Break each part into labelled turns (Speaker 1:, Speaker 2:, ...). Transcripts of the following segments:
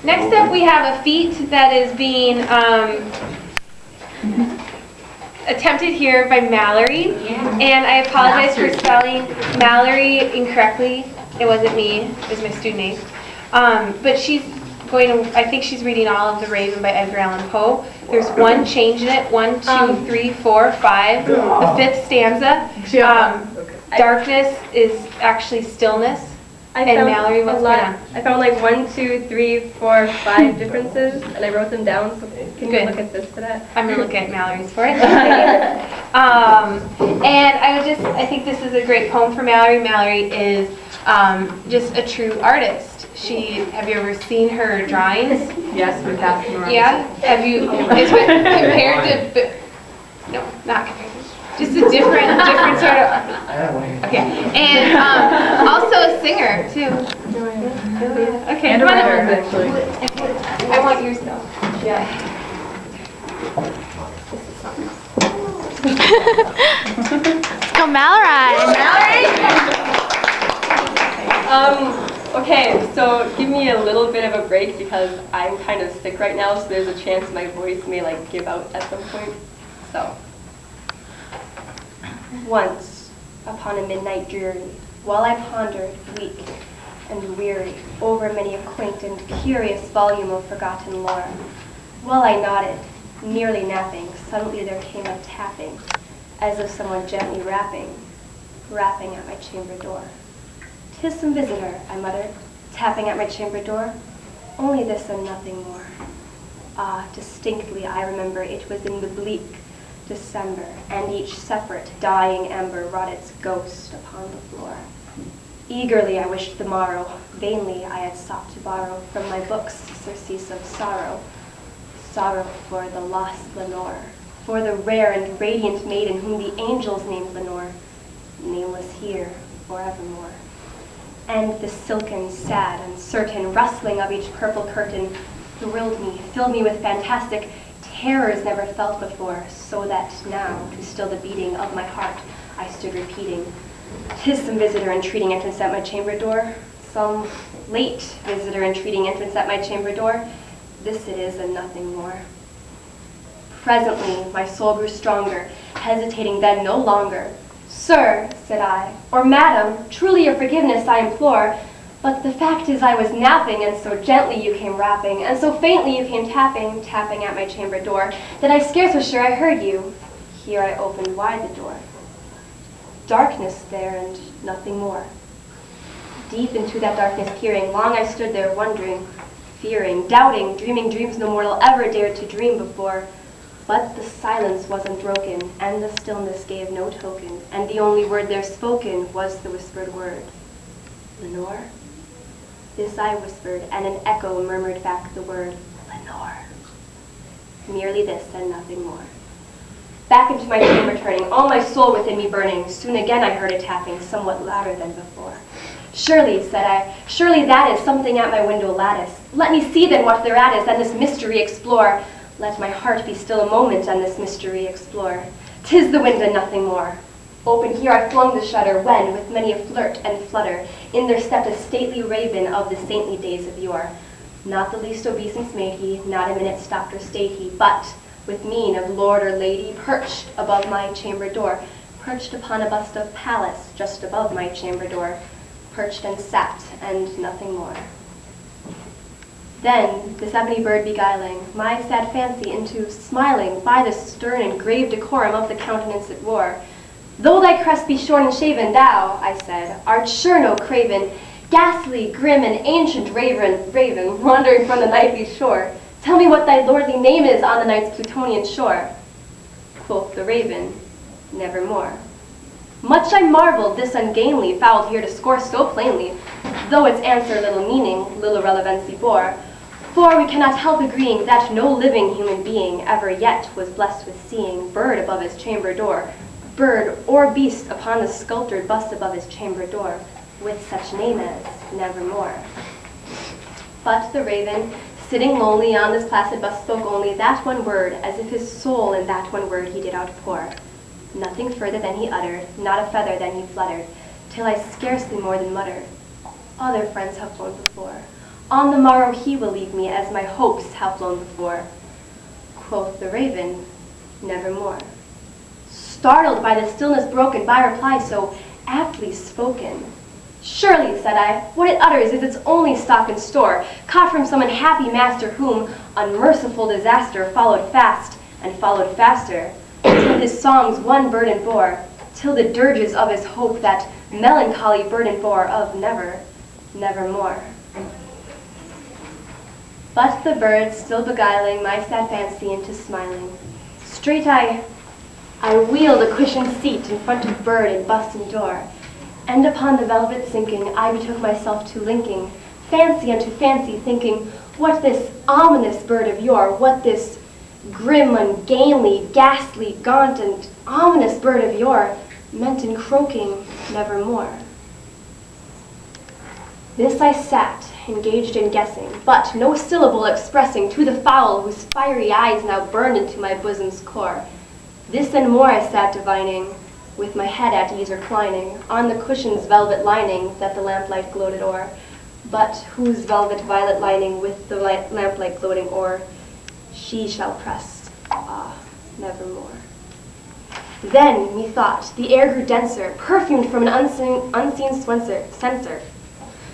Speaker 1: Next up, we have a feat that is being attempted here by Mallory, and I apologize for spelling Mallory incorrectly. It wasn't me, it was my student name. But she's going to, I think she's reading all of The Raven by Edgar Allan Poe. There's one change in it, 1, 2, 3, 4, 5. The fifth stanza, darkness is actually stillness. Mallory, what's going on?
Speaker 2: I found like 1, 2, 3, 4, 5 differences, and I wrote them down, so can you look at this for that?
Speaker 1: I'm going to look at Mallory's for it. And I think this is a great poem for Mallory. Mallory is just a true artist. Have you ever seen her drawings?
Speaker 3: Yes, we've passed them around.
Speaker 1: Yeah? Have you, compared to, no, not compared to, just a different sort of, okay. And also a singer, too. Okay,
Speaker 3: And a
Speaker 1: come on
Speaker 3: writer,
Speaker 1: over.
Speaker 3: actually.
Speaker 1: I want yours, though. Yeah.
Speaker 4: Let's go, Mallory.
Speaker 2: Okay, so give me a little bit of a break because I'm kind of sick right now, so there's a chance my voice may like give out at some point. So, once upon a midnight dreary, while I pondered, weak and weary, over many a quaint and curious volume of forgotten lore, while I nodded, nearly napping, suddenly there came a tapping, as of someone gently rapping at my chamber door. "'Tis some visitor," I muttered, tapping at my chamber door. "Only this and nothing more." Ah, distinctly I remember it was in the bleak December, and each separate dying ember wrought its ghost upon the floor. Eagerly I wished the morrow, vainly I had sought to borrow from my books surcease of sorrow. Sorrow for the lost Lenore, for the rare and radiant maiden whom the angels named Lenore, nameless here forevermore. And the silken, sad, uncertain rustling of each purple curtain thrilled me, filled me with fantastic terrors never felt before, so that now, to still the beating of my heart, I stood repeating, "'Tis some visitor entreating entrance at my chamber door, some late visitor entreating entrance at my chamber door. This it is and nothing more." Presently my soul grew stronger, hesitating then no longer. "Sir," said I, "or madam, truly your forgiveness I implore, but the fact is I was napping, and so gently you came rapping, and so faintly you came tapping at my chamber door, that I scarce was sure I heard you." Here I opened wide the door. Darkness there and nothing more. Deep into that darkness peering, long I stood there wondering, fearing, doubting, dreaming dreams no mortal ever dared to dream before. But the silence was unbroken, and the stillness gave no token, and the only word there spoken was the whispered word, "Lenore?" This I whispered, and an echo murmured back the word, "Lenore." Merely this and nothing more. Back into my chamber turning, all my soul within me burning, soon again I heard a tapping, somewhat louder than before. "Surely," said I, "surely that is something at my window lattice. Let me see then what thereat is, and this mystery explore. Let my heart be still a moment, and this mystery explore. 'Tis the wind and nothing more." Open here I flung the shutter, when, with many a flirt and flutter, in there stepped a stately raven of the saintly days of yore. Not the least obeisance made he, not a minute stopped or stayed he, but, with mien of lord or lady, perched above my chamber door, perched upon a bust of Pallas, just above my chamber door, perched and sat, and nothing more. Then, this ebony bird beguiling my sad fancy into smiling by the stern and grave decorum of the countenance it wore. "Though thy crest be shorn and shaven, thou," I said, "art sure no craven, ghastly, grim, and ancient raven, wandering from the nightly shore. Tell me what thy lordly name is on the night's Plutonian shore." Quoth the raven, "Nevermore." Much I marveled this ungainly fowl here discourse so plainly, though its answer little meaning, little relevancy bore. For we cannot help agreeing that no living human being ever yet was blessed with seeing bird above his chamber door, bird or beast upon the sculptured bust above his chamber door, with such name as Nevermore. But the raven, sitting lonely on this placid bust, spoke only that one word, as if his soul in that one word he did outpour. Nothing further than he uttered, not a feather than he fluttered, till I scarcely more than muttered, "Other friends have flown before. On the morrow he will leave me as my hopes have flown before. Quoth the raven, nevermore. Startled by the stillness broken by reply so aptly spoken. Surely, said I, what it utters is its only stock and store, caught from some unhappy master whom unmerciful disaster followed fast and followed faster, till his songs one burden bore, till the dirges of his hope that melancholy burden bore of never, nevermore. But the bird still beguiling my sad fancy into smiling, straight I wheeled a cushioned seat in front of bird and bust and door, and upon the velvet sinking I betook myself to linking fancy unto fancy, thinking what this ominous bird of yore, what this grim, ungainly, ghastly, gaunt, and ominous bird of yore meant in croaking nevermore. This I sat, engaged in guessing, but no syllable expressing to the fowl whose fiery eyes now burned into my bosom's core. This and more I sat divining, with my head at ease reclining, on the cushion's velvet lining that the lamplight gloated o'er, but whose velvet violet lining with the lamplight gloating o'er, she shall press, nevermore. Then, methought, the air grew denser, perfumed from an unseen censer,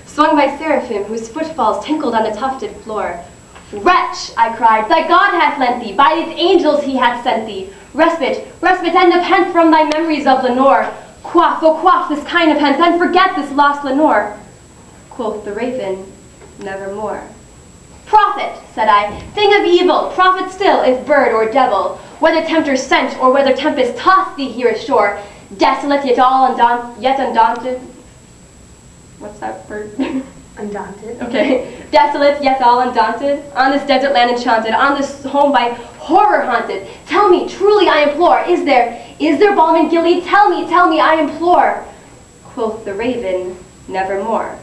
Speaker 2: swung by seraphim whose footfalls tinkled on the tufted floor. Wretch, I cried, thy God hath lent thee, by these angels he hath sent thee, respite, respite, and nepenthe from thy memories of Lenore. Quaff, oh quaff this kind of hence, and forget this lost Lenore. Quoth the raven, nevermore. Prophet, said I, thing of evil, prophet still, if bird or devil, whether tempter sent or whether tempest tossed thee here ashore, desolate yet undaunted. What's that bird?
Speaker 1: Undaunted.
Speaker 2: Okay. Desolate yet all undaunted, on this desert land enchanted, on this home by horror haunted. Tell me, truly I implore, is there balm in Gilead? Tell me, I implore. Quoth the raven, nevermore.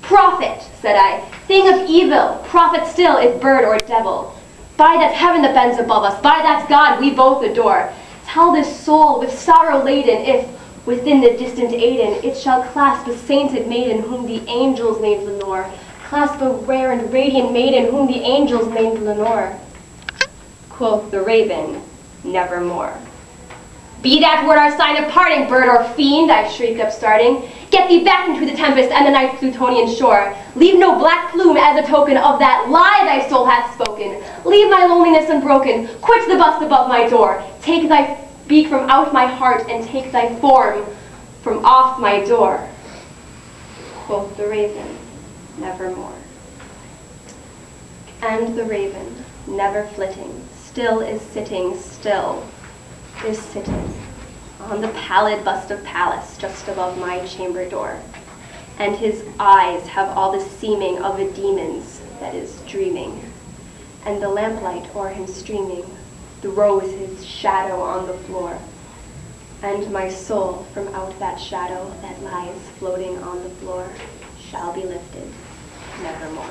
Speaker 2: Prophet, said I, thing of evil, prophet still, if bird or devil. By that heaven that bends above us, by that God we both adore, tell this soul with sorrow laden, if within the distant Aden it shall clasp a sainted maiden whom the angels named Lenore, clasp a rare and radiant maiden whom the angels named Lenore. Quoth the raven, nevermore. Be that word our sign of parting, bird or fiend, I shrieked upstarting. Get thee back into the tempest and the night's Plutonian shore. Leave no black plume as a token of that lie thy soul hath spoken. Leave my loneliness unbroken. Quit the bust above my door. Take thy beak from out my heart and take thy form from off my door. Quoth the raven, nevermore. And the raven, never flitting, still is sitting, still is sitting on the pallid bust of Pallas just above my chamber door, and his eyes have all the seeming of a demon's that is dreaming, and the lamplight o'er him streaming throws his shadow on the floor, and my soul from out that shadow that lies floating on the floor shall be lifted nevermore.